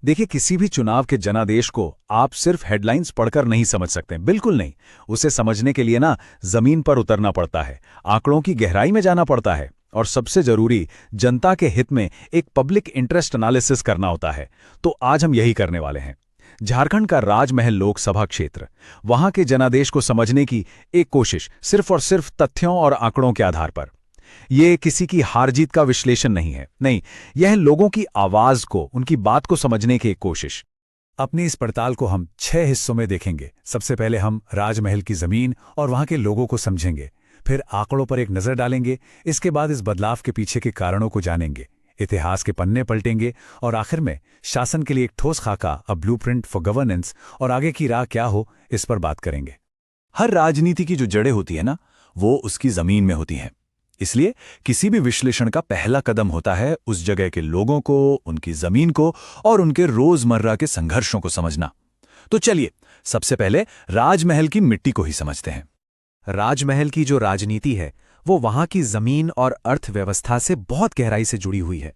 देखिए, किसी भी चुनाव के जनादेश को आप सिर्फ हेडलाइंस पढ़कर नहीं समझ सकते, बिल्कुल नहीं। उसे समझने के लिए ना जमीन पर उतरना पड़ता है, आंकड़ों की गहराई में जाना पड़ता है और सबसे जरूरी जनता के हित में एक पब्लिक इंटरेस्ट एनालिसिस करना होता है। तो आज हम यही करने वाले हैं। झारखंड का राजमहल लोकसभा क्षेत्र, वहां के जनादेश को समझने की एक कोशिश सिर्फ और सिर्फ तथ्यों और आंकड़ों के आधार पर। ये किसी की हार जीत का विश्लेषण नहीं है, नहीं, यह है लोगों की आवाज को, उनकी बात को समझने की एक कोशिश। अपनी इस पड़ताल को हम 6 हिस्सों में देखेंगे। सबसे पहले हम राजमहल की जमीन और वहां के लोगों को समझेंगे, फिर आंकड़ों पर एक नजर डालेंगे, इसके बाद इस बदलाव के पीछे के कारणों को जानेंगे, इतिहास के पन्ने पलटेंगे और आखिर में शासन के लिए एक ठोस खाका, अ ब्लूप्रिंट फॉर गवर्नेंस और आगे की राह क्या हो, इस पर बात करेंगे। हर राजनीति की जो जड़ें होती है ना, वो उसकी जमीन में होती हैं। इसलिए किसी भी विश्लेषण का पहला कदम होता है उस जगह के लोगों को, उनकी जमीन को और उनके रोजमर्रा के संघर्षों को समझना। तो चलिए सबसे पहले राजमहल की मिट्टी को ही समझते हैं। राजमहल की जो राजनीति है वो वहां की जमीन और अर्थव्यवस्था से बहुत गहराई से जुड़ी हुई है।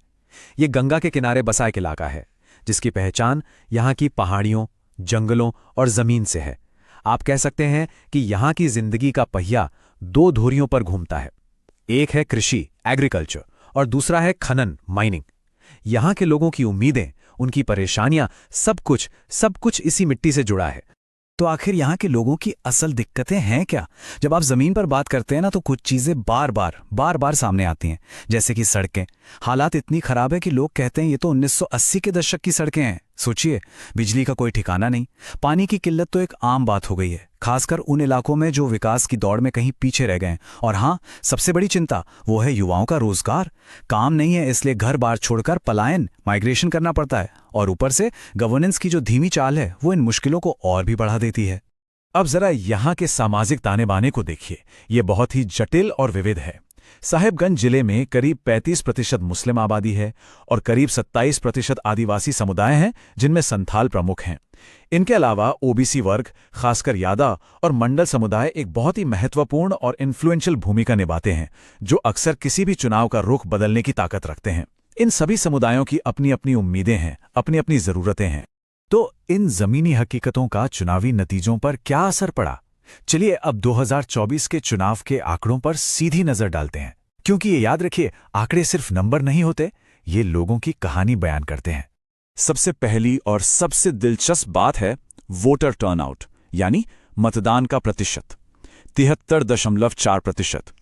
ये गंगा के किनारे बसा एक इलाका है जिसकी पहचान यहाँ की पहाड़ियों, जंगलों और जमीन से है। आप कह सकते हैं कि यहाँ की जिंदगी का पहिया 2 धुरियों पर घूमता है। एक है कृषि, एग्रीकल्चर, और दूसरा है खनन, माइनिंग। यहां के लोगों की उम्मीदें, उनकी परेशानियां, सब कुछ इसी मिट्टी से जुड़ा है। तो आखिर यहाँ के लोगों की असल दिक्कतें हैं क्या? जब आप जमीन पर बात करते हैं ना, तो कुछ चीजें बार बार सामने आती हैं, जैसे कि सड़कें। हालात इतनी खराब है कि लोग कहते हैं ये तो 1980 के दशक की सड़कें हैं। सोचिए, बिजली का कोई ठिकाना नहीं, पानी की किल्लत तो एक आम बात हो गई है, खासकर उन इलाकों में जो विकास की दौड़ में कहीं पीछे रह गए। और हाँ, सबसे बड़ी चिंता वो है युवाओं का रोजगार। काम नहीं है, इसलिए घर बार छोड़कर पलायन, माइग्रेशन करना पड़ता है। और ऊपर से गवर्नेंस की जो धीमी चाल है वो इन मुश्किलों को और भी बढ़ा देती है। अब जरा यहाँ के सामाजिक ताने बाने को देखिए, ये बहुत ही जटिल और विविध है। साहेबगंज जिले में करीब 35% मुस्लिम आबादी है और करीब 27% आदिवासी समुदाय हैं, जिनमें संथाल प्रमुख हैं। इनके अलावा ओबीसी वर्ग, खासकर यादव और मंडल समुदाय एक बहुत ही महत्वपूर्ण और इन्फ्लुएंशियल भूमिका निभाते हैं, जो अक्सर किसी भी चुनाव का रुख बदलने की ताकत रखते हैं। इन सभी समुदायों की अपनी अपनी उम्मीदें हैं, अपनी अपनी जरूरतें हैं। तो इन जमीनी हकीकतों का चुनावी नतीजों पर क्या असर पड़ा? चलिए अब 2024 के चुनाव के आंकड़ों पर सीधी नजर डालते हैं, क्योंकि ये याद रखिए, आंकड़े सिर्फ नंबर नहीं होते, ये लोगों की कहानी बयान करते हैं। सबसे पहली और सबसे दिलचस्प बात है वोटर टर्नआउट, यानी मतदान का प्रतिशत, 73.4%।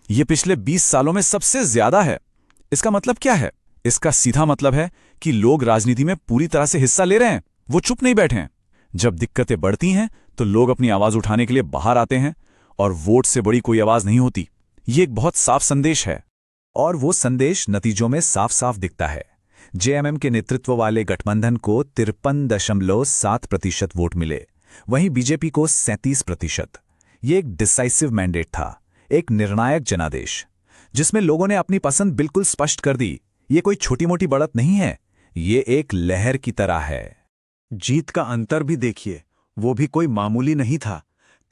ये पिछले 20 सालों में सबसे ज्यादा है। इसका मतलब क्या है? इसका सीधा मतलब है कि लोग राजनीति में पूरी तरह से हिस्सा ले रहे हैं, वो चुप नहीं बैठे हैं। जब दिक्कतें बढ़ती हैं तो लोग अपनी आवाज उठाने के लिए बाहर आते हैं, और वोट से बड़ी कोई आवाज नहीं होती। ये एक बहुत साफ संदेश है, और वो संदेश नतीजों में साफ साफ दिखता है। जेएमएम के नेतृत्व वाले गठबंधन को 53.7% वोट मिले, वहीं बीजेपी को 37%। ये एक डिसाइसिव मैंडेट था, एक निर्णायक जनादेश, जिसमें लोगों ने अपनी पसंद बिल्कुल स्पष्ट कर दी। ये कोई छोटी मोटी बढ़त नहीं है, ये एक लहर की तरह है। जीत का अंतर भी देखिए, वो भी कोई मामूली नहीं था।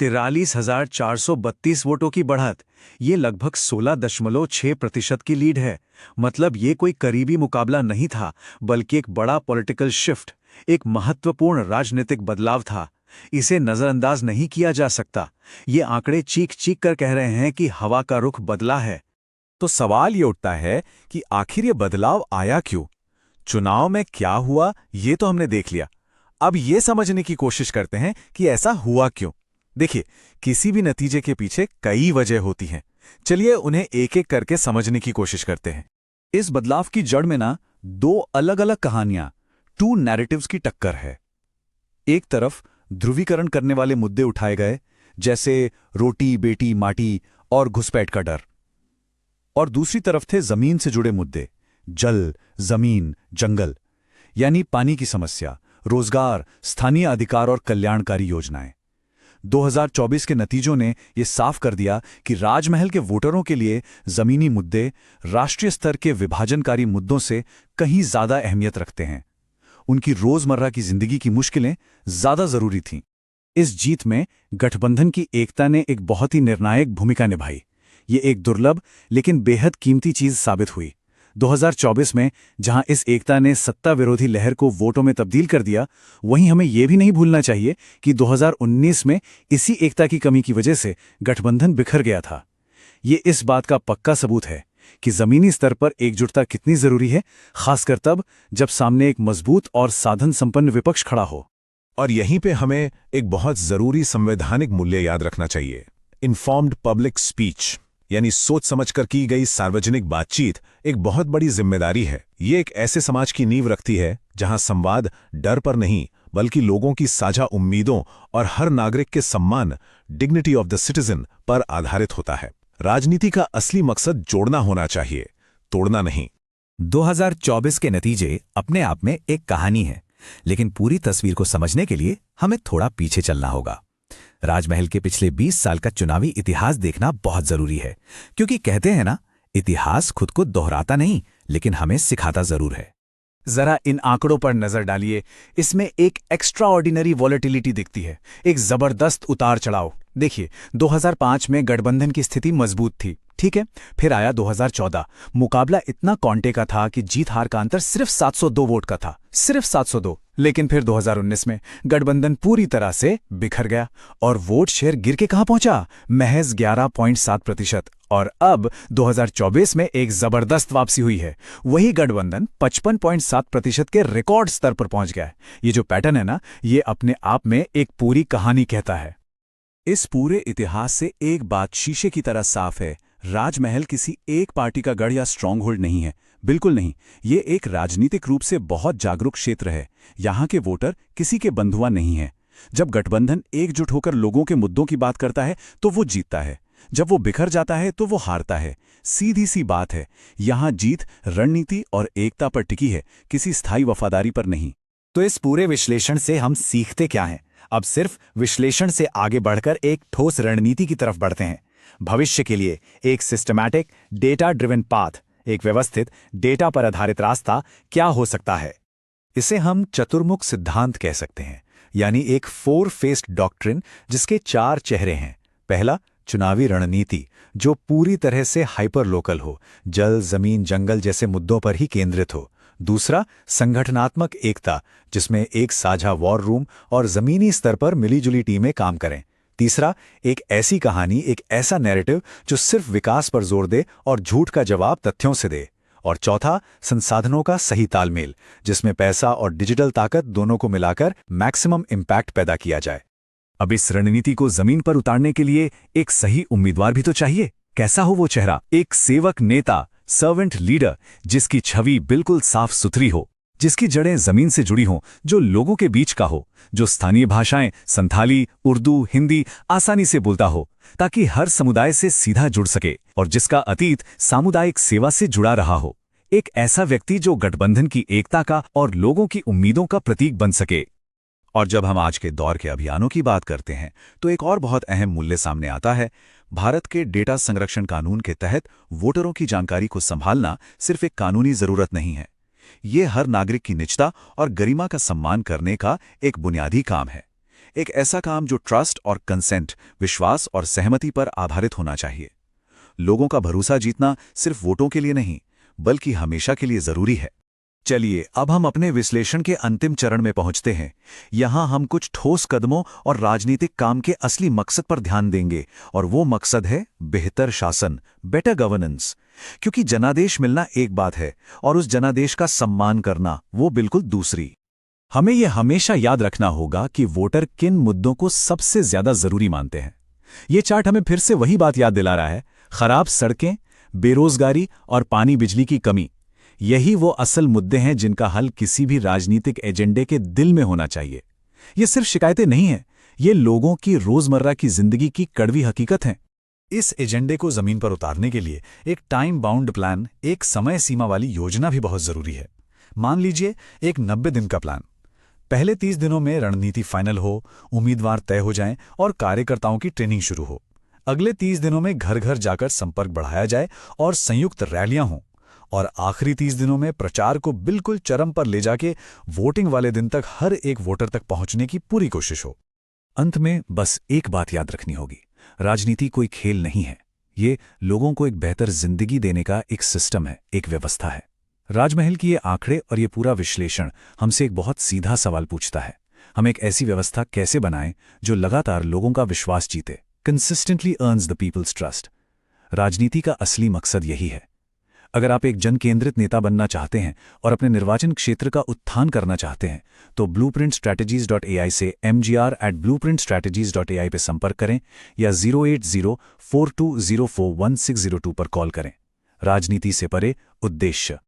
43,432 वोटों की बढ़त, ये लगभग 16.6% की लीड है। मतलब ये कोई करीबी मुकाबला नहीं था, बल्कि एक बड़ा पॉलिटिकल शिफ्ट, एक महत्वपूर्ण राजनीतिक बदलाव था। इसे नजरअंदाज नहीं किया जा सकता। ये आंकड़े चीख चीख कर कह रहे हैं कि हवा का रुख बदला है। तो सवाल ये उठता है कि आखिर ये बदलाव आया क्यों? चुनाव में क्या हुआ, ये तो हमने देख लिया। अब ये समझने की कोशिश करते हैं कि ऐसा हुआ क्यों। देखिए, किसी भी नतीजे के पीछे कई वजह होती हैं। चलिए उन्हें एक एक करके समझने की कोशिश करते हैं। इस बदलाव की जड़ में ना 2 अलग अलग कहानियां, 2 नैरेटिव्स की टक्कर है। एक तरफ ध्रुवीकरण करने वाले मुद्दे उठाए गए, जैसे रोटी बेटी माटी और घुसपैठ का डर, और दूसरी तरफ थे जमीन से जुड़े मुद्दे, जल, जमीन, जंगल, यानी पानी की समस्या, रोजगार, स्थानीय अधिकार और कल्याणकारी योजनाएं। 2024 के नतीजों ने यह साफ कर दिया कि राजमहल के वोटरों के लिए जमीनी मुद्दे राष्ट्रीय स्तर के विभाजनकारी मुद्दों से कहीं ज्यादा अहमियत रखते हैं। उनकी रोजमर्रा की जिंदगी की मुश्किलें ज्यादा जरूरी थीं। इस जीत में गठबंधन की एकता ने एक बहुत ही निर्णायक भूमिका निभाई। ये एक दुर्लभ लेकिन बेहद कीमती चीज साबित हुई। 2024 में जहां इस एकता ने सत्ता विरोधी लहर को वोटों में तब्दील कर दिया, वहीं हमें यह भी नहीं भूलना चाहिए कि 2019 में इसी एकता की कमी की वजह से गठबंधन बिखर गया था। ये इस बात का पक्का सबूत है कि जमीनी स्तर पर एकजुटता कितनी जरूरी है, खासकर तब जब सामने एक मजबूत और साधन संपन्न विपक्ष खड़ा हो। और यहीं पे हमें एक बहुत जरूरी संवैधानिक मूल्य याद रखना चाहिए। इन्फॉर्म्ड पब्लिक स्पीच, यानी सोच समझकर की गई सार्वजनिक बातचीत एक बहुत बड़ी जिम्मेदारी है। ये एक ऐसे समाज की नींव रखती है जहां संवाद डर पर नहीं बल्कि लोगों की साझा उम्मीदों और हर नागरिक के सम्मान, डिग्निटी ऑफ द सिटीजन, पर आधारित होता है। राजनीति का असली मकसद जोड़ना होना चाहिए, तोड़ना नहीं। 2024 के नतीजे अपने आप में एक कहानी है, लेकिन पूरी तस्वीर को समझने के लिए हमें थोड़ा पीछे चलना होगा। राजमहल के पिछले 20 साल का चुनावी इतिहास देखना बहुत जरूरी है, क्योंकि कहते हैं ना, इतिहास खुद को दोहराता नहीं लेकिन हमें सिखाता जरूर है। जरा इन आंकड़ों पर नजर डालिए। इसमें एक एक्स्ट्राऑर्डिनरी वॉलेटिलिटी दिखती है, एक जबरदस्त उतार चढ़ाव। देखिए, 2005 में गठबंधन की स्थिति मजबूत थी, ठीक है। फिर आया 2014, मुकाबला इतना कांटे का था कि जीत हार का अंतर सिर्फ 702 वोट का था, सिर्फ 702। लेकिन फिर 2019 में गठबंधन पूरी तरह से बिखर गया और वोट शेयर गिर के कहां पहुंचा, महज 11.7%। और अब 2024 में एक जबरदस्त वापसी हुई है। वही गठबंधन 55.7% के रिकॉर्ड स्तर पर पहुंच गया है। ये जो पैटर्न है ना, ये अपने आप में एक पूरी कहानी कहता है। इस पूरे इतिहास से एक बात शीशे की तरह साफ है, राजमहल किसी एक पार्टी का गढ़ या स्ट्रॉन्ग होल्ड नहीं है, बिल्कुल नहीं। ये एक राजनीतिक रूप से बहुत जागरूक क्षेत्र है। यहाँ के वोटर किसी के बंधुआ नहीं है। जब गठबंधन एकजुट होकर लोगों के मुद्दों की बात करता है तो वो जीतता है, जब वो बिखर जाता है तो वो हारता है। सीधी सी बात है, यहाँ जीत रणनीति और एकता पर टिकी है, किसी स्थायी वफादारी पर नहीं। तो इस पूरे विश्लेषण से हम सीखते क्या हैं? अब सिर्फ विश्लेषण से आगे बढ़कर एक ठोस रणनीति की तरफ बढ़ते हैं। भविष्य के लिए एक सिस्टमैटिक डेटा ड्रिवन पाथ, एक व्यवस्थित डेटा पर आधारित रास्ता क्या हो सकता है? इसे हम चतुर्मुख सिद्धांत कह सकते हैं, यानी एक 4 फेस्ड डॉक्ट्रिन जिसके 4 चेहरे हैं। पहला, चुनावी रणनीति, जो पूरी तरह से हाइपर लोकल हो, जल, जमीन, जंगल जैसे मुद्दों पर ही केंद्रित हो। दूसरा, संगठनात्मक एकता, जिसमें एक साझा वॉर रूम और जमीनी स्तर पर मिलीजुली टीमें काम करें। तीसरा, एक ऐसी कहानी, एक ऐसा नैरेटिव जो सिर्फ विकास पर जोर दे और झूठ का जवाब तथ्यों से दे। और चौथा, संसाधनों का सही तालमेल, जिसमें पैसा और डिजिटल ताकत दोनों को मिलाकर मैक्सिमम इम्पैक्ट पैदा किया जाए। अब इस रणनीति को जमीन पर उतारने के लिए एक सही उम्मीदवार भी तो चाहिए। कैसा हो वो चेहरा? एक सेवक नेता, सर्वेंट लीडर, जिसकी छवि बिल्कुल साफ सुथरी हो, जिसकी जड़ें जमीन से जुड़ी हों, जो लोगों के बीच का हो, जो स्थानीय भाषाएं संथाली, उर्दू, हिंदी आसानी से बोलता हो, ताकि हर समुदाय से सीधा जुड़ सके, और जिसका अतीत सामुदायिक सेवा से जुड़ा रहा हो। एक ऐसा व्यक्ति जो गठबंधन की एकता का और लोगों की उम्मीदों का प्रतीक बन सके। और जब हम आज के दौर के अभियानों की बात करते हैं तो एक और बहुत अहम मूल्य सामने आता है। भारत के डेटा संरक्षण कानून के तहत वोटरों की जानकारी को संभालना सिर्फ एक कानूनी जरूरत नहीं है, ये हर नागरिक की निजता और गरिमा का सम्मान करने का एक बुनियादी काम है। एक ऐसा काम जो ट्रस्ट और कंसेंट, विश्वास और सहमति पर आधारित होना चाहिए। लोगों का भरोसा जीतना सिर्फ वोटों के लिए नहीं बल्कि हमेशा के लिए जरूरी है। चलिए, अब हम अपने विश्लेषण के अंतिम चरण में पहुंचते हैं। यहां हम कुछ ठोस कदमों और राजनीतिक काम के असली मकसद पर ध्यान देंगे, और वो मकसद है बेहतर शासन, बेटर गवर्नेंस। क्योंकि जनादेश मिलना एक बात है और उस जनादेश का सम्मान करना वो बिल्कुल दूसरी। हमें यह हमेशा याद रखना होगा कि वोटर किन मुद्दों को सबसे ज्यादा जरूरी मानते हैं। ये चार्ट हमें फिर से वही बात याद दिला रहा है, खराब सड़कें, बेरोजगारी और पानी बिजली की कमी। यही वो असल मुद्दे हैं जिनका हल किसी भी राजनीतिक एजेंडे के दिल में होना चाहिए। ये सिर्फ शिकायतें नहीं हैं, ये लोगों की रोजमर्रा की जिंदगी की कड़वी हकीकत हैं। इस एजेंडे को जमीन पर उतारने के लिए एक टाइम बाउंड प्लान, एक समय सीमा वाली योजना भी बहुत जरूरी है। मान लीजिए एक 90 दिन का प्लान। पहले 30 दिनों में रणनीति फाइनल हो, उम्मीदवार तय हो जाएं और कार्यकर्ताओं की ट्रेनिंग शुरू हो। अगले 30 दिनों में घर घर जाकर संपर्क बढ़ाया जाए और संयुक्त रैलियां हों। और आखिरी 30 दिनों में प्रचार को बिल्कुल चरम पर ले जाके वोटिंग वाले दिन तक हर एक वोटर तक पहुंचने की पूरी कोशिश हो। अंत में बस एक बात याद रखनी होगी, राजनीति कोई खेल नहीं है, ये लोगों को एक बेहतर जिंदगी देने का एक सिस्टम है, एक व्यवस्था है। राजमहल की ये आंकड़े और ये पूरा विश्लेषण हमसे एक बहुत सीधा सवाल पूछता है। हम एक ऐसी व्यवस्था कैसे बनाएं जो लगातार लोगों का विश्वास जीते, consistently earns the people's trust. राजनीति का असली मकसद यही है। अगर आप एक जन केंद्रित नेता बनना चाहते हैं और अपने निर्वाचन क्षेत्र का उत्थान करना चाहते हैं तो blueprintstrategies.ai से mgr@blueprintstrategies.ai पे संपर्क करें या 08042041602 पर कॉल करें। राजनीति से परे उद्देश्य।